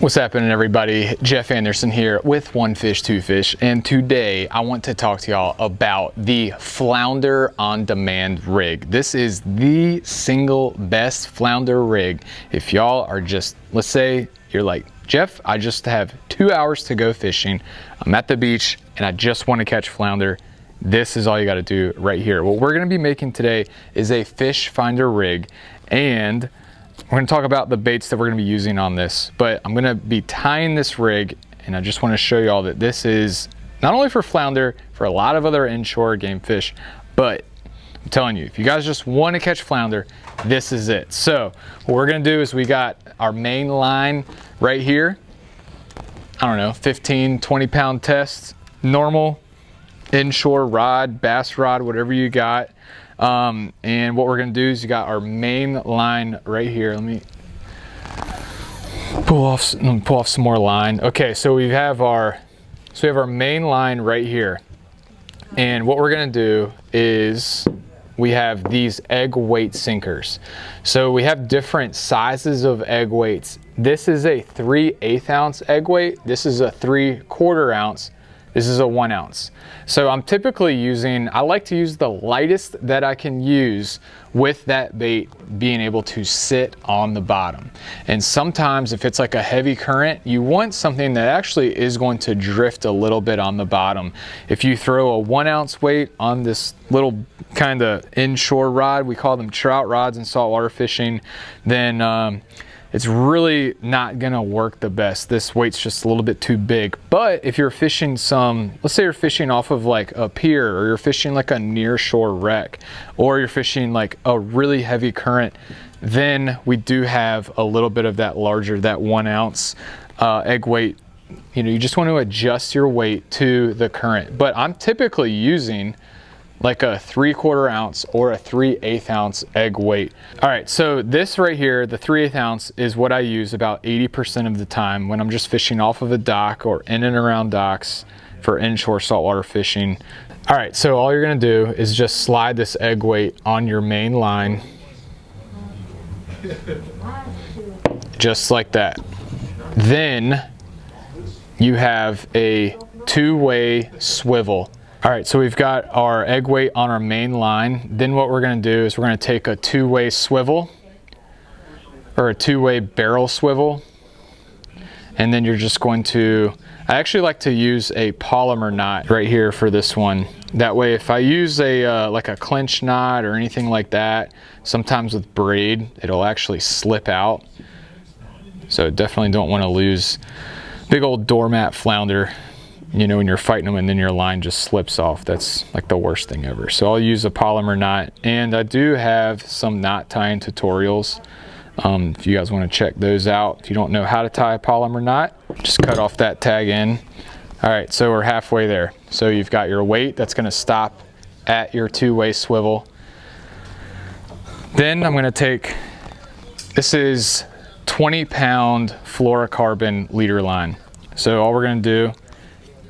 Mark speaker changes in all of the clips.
Speaker 1: What's happening, everybody? Jeff Anderson here with One Fish, Two Fish, and today I want to talk to y'all about the Flounder on-demand rig. This is the single best flounder rig. If y'all are just, let's say you're like, Jeff, I just have 2 hours to go fishing. I'm at the beach and I just want to catch flounder. This is all you got to do right here. What we're going to be making today is a fish finder rig, and we're going to talk about the baits that we're going to be using on this, but I'm going to be tying this rig, and I just want to show you all that this is not only for flounder, for a lot of other inshore game fish, but I'm telling you, if you guys just want to catch flounder, this is it. So what we're going to do is we got our main line right here. I don't know, 15, 20 pound test, normal inshore rod, bass rod, whatever you got. And what we're gonna do is you got our main line right here. Let me pull off some more line. Okay, so we have our main line right here. And what we're gonna do is we have these egg weight sinkers. So we have different sizes of egg weights. This is a 3/8 ounce egg weight. This is a 3/4 ounce. This is a 1 ounce. So I'm typically using, I like to use the lightest that I can use with that bait being able to sit on the bottom. And sometimes if it's like a heavy current, you want something that actually is going to drift a little bit on the bottom. If you throw a 1 ounce weight on this little kind of inshore rod, we call them trout rods in saltwater fishing, then it's really not gonna work the best. This weight's just a little bit too big. But if you're fishing let's say you're fishing off of like a pier, or you're fishing like a near shore wreck, or you're fishing like a really heavy current, then we do have a little bit of that larger, that 1 ounce egg weight. You know, you just want to adjust your weight to the current. But I'm typically using like a 3/4 ounce or a 3/8 ounce egg weight. All right, so this right here, the 3/8 ounce, is what I use about 80% of the time when I'm just fishing off of a dock or in and around docks for inshore saltwater fishing. All right, so all you're gonna do is just slide this egg weight on your main line, just like that. Then you have a two-way swivel. All right, so we've got our egg weight on our main line. Then what we're gonna do is we're gonna take a two-way swivel, or a two-way barrel swivel, and then you're just going to, I actually like to use a polymer knot right here for this one. That way, if I use a like a clinch knot or anything like that, sometimes with braid, it'll actually slip out. So definitely don't wanna lose big old doormat flounder, you know, when you're fighting them and then your line just slips off. That's like the worst thing ever. So I'll use a polymer knot, and I do have some knot tying tutorials. If you guys want to check those out. If you don't know how to tie a polymer knot, just cut off that tag end. All right, so we're halfway there. So you've got your weight that's going to stop at your two-way swivel. Then I'm going to take, this is 20-pound fluorocarbon leader line. So all we're going to do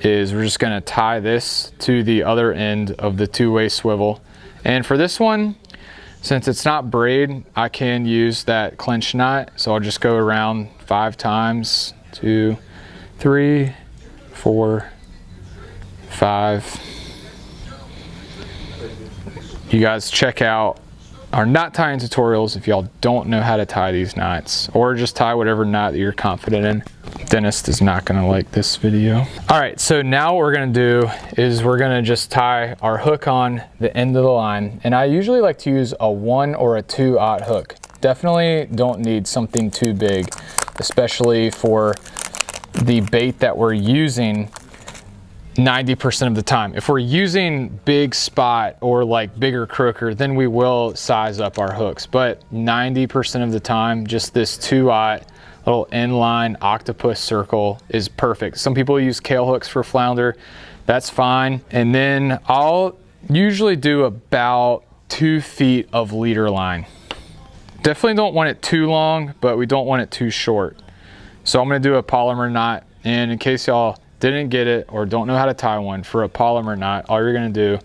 Speaker 1: is we're just going to tie this to the other end of the two-way swivel. And for this one, since it's not braid, I can use that clinch knot. So I'll just go around 5 times, 2, 3, 4, 5. You guys check out our knot tying tutorials if y'all don't know how to tie these knots, or just tie whatever knot that you're confident in. Dentist is not gonna like this video. All right, so now what we're gonna do is we're gonna just tie our hook on the end of the line. And I usually like to use a 1 or a 2/0 hook. Definitely don't need something too big, especially for the bait that we're using 90% of the time. If we're using big spot or like bigger crooker, then we will size up our hooks. But 90% of the time, just this 2/0 little inline octopus circle is perfect. Some people use kale hooks for flounder. That's fine. And then I'll usually do about 2 feet of leader line. Definitely don't want it too long, but we don't want it too short. So I'm gonna do a polymer knot. And in case y'all didn't get it or don't know how to tie one, for a polymer knot, all you're gonna do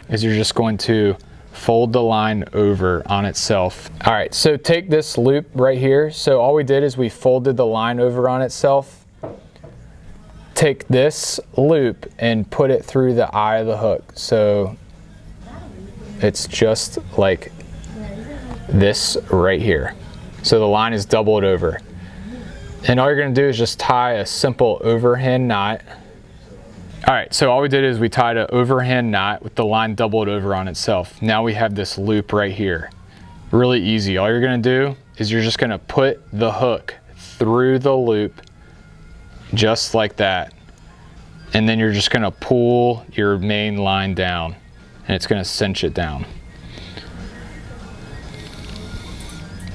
Speaker 1: is you're just going to fold the line over on itself. All right, so take this loop right here. So all we did is we folded the line over on itself. Take this loop and put it through the eye of the hook. So it's just like this right here. So the line is doubled over. And all you're gonna do is just tie a simple overhand knot. All right, so all we did is we tied an overhand knot with the line doubled over on itself. Now we have this loop right here. Really easy. All you're gonna do is you're just gonna put the hook through the loop just like that. And then you're just gonna pull your main line down and it's gonna cinch it down.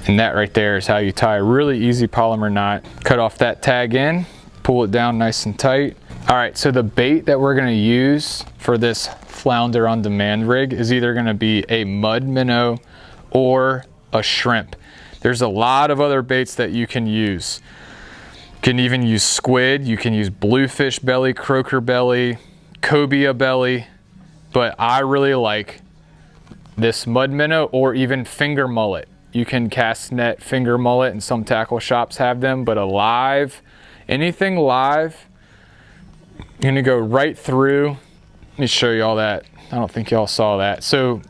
Speaker 1: And that right there is how you tie a really easy polymer knot. Cut off that tag in, pull it down nice and tight. All right, so the bait that we're gonna use for this Flounder on demand rig is either gonna be a mud minnow or a shrimp. There's a lot of other baits that you can use. You can even use squid, you can use bluefish belly, croaker belly, cobia belly, but I really like this mud minnow or even finger mullet. You can cast net finger mullet and some tackle shops have them, but anything live, you're gonna go right through. Let me show you all that. I don't think y'all saw that. So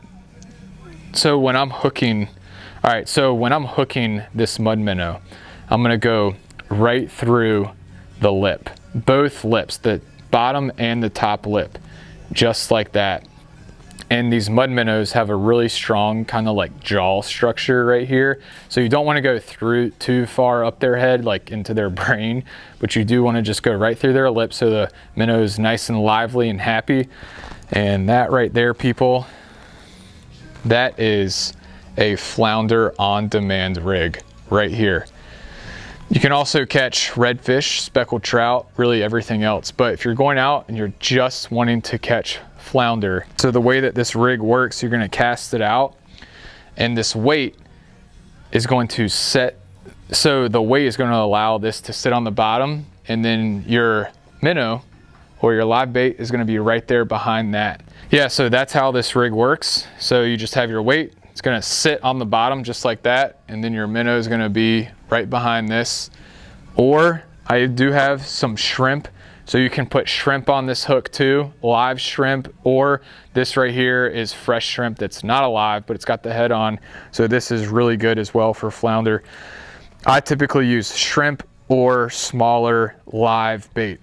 Speaker 1: when I'm hooking, all right, so when I'm hooking this mud minnow, I'm gonna go right through the lip, both lips, the bottom and the top lip, just like that. And these mud minnows have a really strong kind of like jaw structure right here. So you don't want to go through too far up their head, like into their brain, but you do want to just go right through their lips so the minnow is nice and lively and happy. And that right there, people, that is a Flounder on demand rig right here. You can also catch redfish, speckled trout, really everything else. But if you're going out and you're just wanting to catch flounder, so the way that this rig works, you're gonna cast it out and this weight is going to set, so the weight is gonna allow this to sit on the bottom and then your minnow or your live bait is gonna be right there behind that. Yeah, so that's how this rig works. So you just have your weight, it's gonna sit on the bottom just like that, and then your minnow is gonna be right behind this. Or I do have some shrimp, so you can put shrimp on this hook too, live shrimp, or this right here is fresh shrimp that's not alive, but it's got the head on. So this is really good as well for flounder. I typically use shrimp or smaller live bait.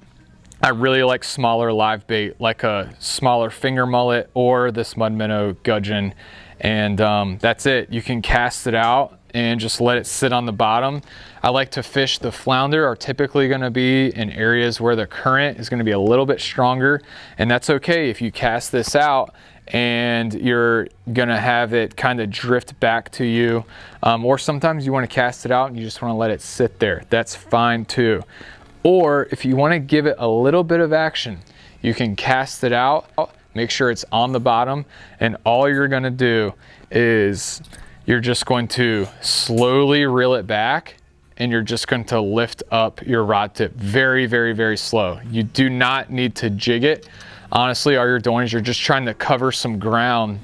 Speaker 1: I really like smaller live bait, like a smaller finger mullet or this mud minnow gudgeon. And that's it. You can cast it out and just let it sit on the bottom. I like to fish the flounder are typically gonna be in areas where the current is gonna be a little bit stronger, and that's okay if you cast this out and you're gonna have it kind of drift back to you. Or sometimes you wanna cast it out and you just wanna let it sit there. That's fine too. Or if you wanna give it a little bit of action, you can cast it out, make sure it's on the bottom, and all you're gonna do is you're just going to slowly reel it back and you're just going to lift up your rod tip very, very, very slow. You do not need to jig it. Honestly, all you're doing is you're just trying to cover some ground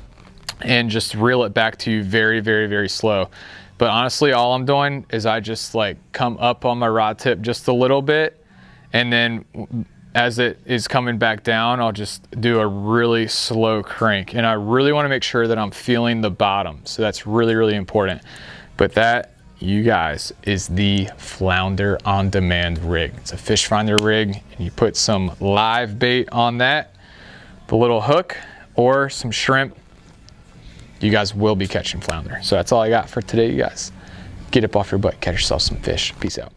Speaker 1: and just reel it back to you very, very, very slow. But honestly, all I'm doing is I just like come up on my rod tip just a little bit, and then as it is coming back down, I'll just do a really slow crank. And I really want to make sure that I'm feeling the bottom. So that's really, really important. But that, you guys, is the Flounder on demand rig. It's a fish finder rig, and you put some live bait on that, the little hook or some shrimp, you guys will be catching flounder. So that's all I got for today, you guys. Get up off your butt, catch yourself some fish. Peace out.